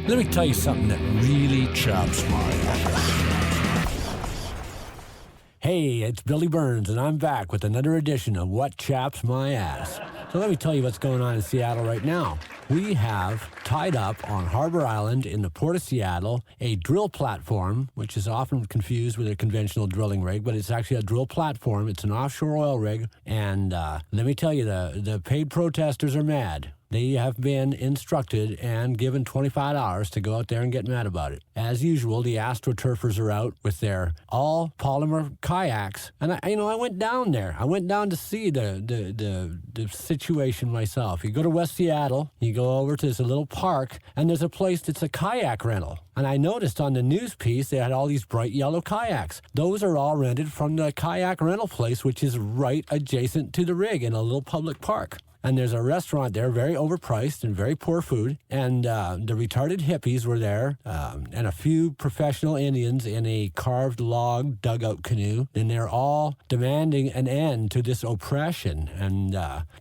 Let me tell you something that really chaps my ass. Hey, it's Billy Burns, and I'm back with another edition of What Chaps My Ass. So let me tell you what's going on in Seattle right now. We have tied up on Harbor Island in the Port of Seattle a drill platform, which is often confused with a conventional drilling rig, but it's actually a drill platform. It's an offshore oil rig, and let me tell you, the paid protesters are mad. They have been instructed and given $25 to go out there and get mad about it. As usual, the astroturfers are out with their all polymer kayaks. And I went down there. I went down to see the situation myself. You go to West Seattle, you go over to this little park, and there's a place that's a kayak rental. And I noticed on the news piece they had all these bright yellow kayaks. Those are all rented from the kayak rental place, which is right adjacent to the rig in a little public park. And there's a restaurant there, very overpriced and very poor food. And the retarded hippies were there, and a few professional Indians in a carved log dugout canoe. And they're all demanding an end to this oppression. And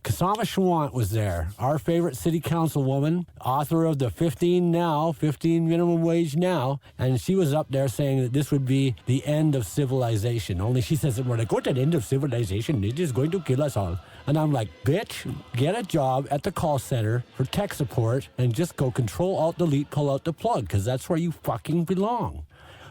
Kasama Schwant was there, our favorite city councilwoman, author of the 15 minimum wage now. And she was up there saying that this would be the end of civilization. Only she says that we're like, what's the end of civilization? It is going to kill us all. And I'm like, bitch, get a job at the call center for tech support and just go Control-Alt-Delete, pull out the plug, because that's where you fucking belong.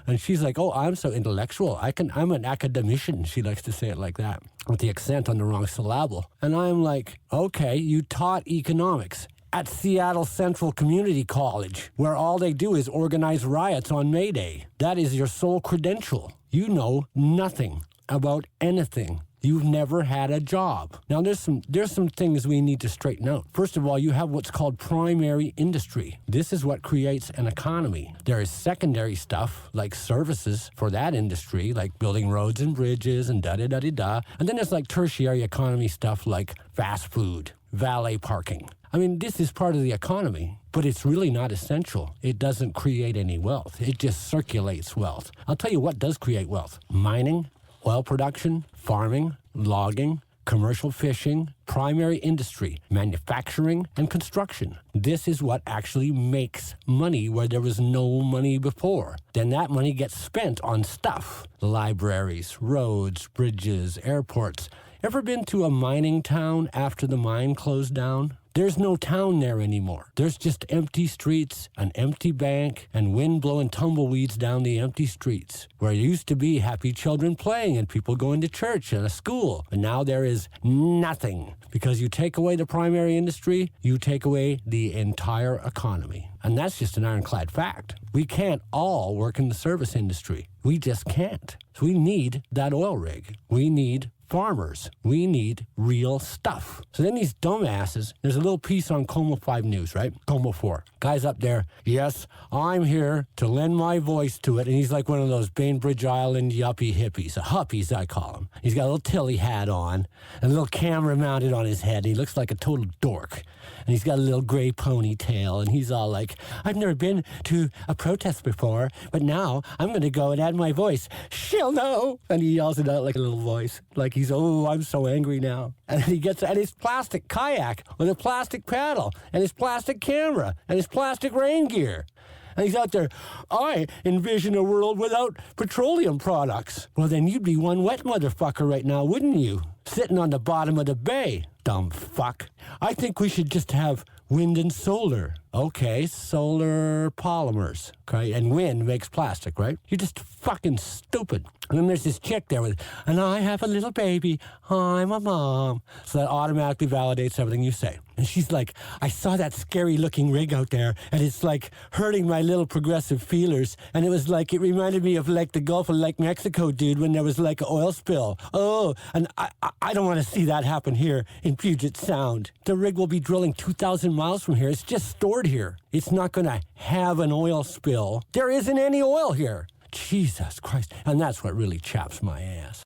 And she's like, oh, I'm so intellectual. I'm an academician. She likes to say it like that, with the accent on the wrong syllable. And I'm like, okay, you taught economics at Seattle Central Community College, where all they do is organize riots on May Day. That is your sole credential. You know nothing about anything. You've never had a job. Now, there's some things we need to straighten out. First of all, you have what's called primary industry. This is what creates an economy. There is secondary stuff, like services for that industry, like building roads and bridges and da-da-da-da-da. And then there's like tertiary economy stuff like fast food, valet parking. I mean, this is part of the economy, but it's really not essential. It doesn't create any wealth. It just circulates wealth. I'll tell you what does create wealth. Mining, oil production, farming, logging, commercial fishing, primary industry, manufacturing, and construction. This is what actually makes money where there was no money before. Then that money gets spent on stuff. Libraries, roads, bridges, airports. Ever been to a mining town after the mine closed down? There's no town there anymore. There's just empty streets, an empty bank, and wind blowing tumbleweeds down the empty streets, where there used to be happy children playing and people going to church and a school. But now there is nothing. Because you take away the primary industry, you take away the entire economy. And that's just an ironclad fact. We can't all work in the service industry. We just can't. So we need that oil rig. We need farmers. We need real stuff. So then these dumbasses, there's a little piece on Como 5 News, right? Como 4. Guy's up there, yes, I'm here to lend my voice to it. And he's like one of those Bainbridge Island yuppie hippies, huppies I call him. He's got a little Tilly hat on, and a little camera mounted on his head. He looks like a total dork. And he's got a little gray ponytail, and he's all like, I've never been to a protest before, but now I'm going to go and add my voice. She'll know. And he yells it out like a little voice, like he's, oh, I'm so angry now. And he gets, and his plastic kayak with a plastic paddle, and his plastic camera, and his plastic rain gear. And he's out there, I envision a world without petroleum products. Well, then you'd be one wet motherfucker right now, wouldn't you? Sitting on the bottom of the bay. Dumb fuck. I think we should just have wind and solar. Okay, solar polymers, okay? And wind makes plastic, right? You're just fucking stupid. And then there's this chick there with, and I have a little baby. I'm a mom. So that automatically validates everything you say. And she's like, I saw that scary looking rig out there, and it's like hurting my little progressive feelers. And it was like, it reminded me of like the Gulf of like Mexico, dude, when there was like an oil spill. Oh, and I don't want to see that happen here in Puget Sound. The rig will be drilling 2,000 miles from here. It's just stored here. It's not going to have an oil spill. There isn't any oil here. Jesus Christ. And that's what really chaps my ass.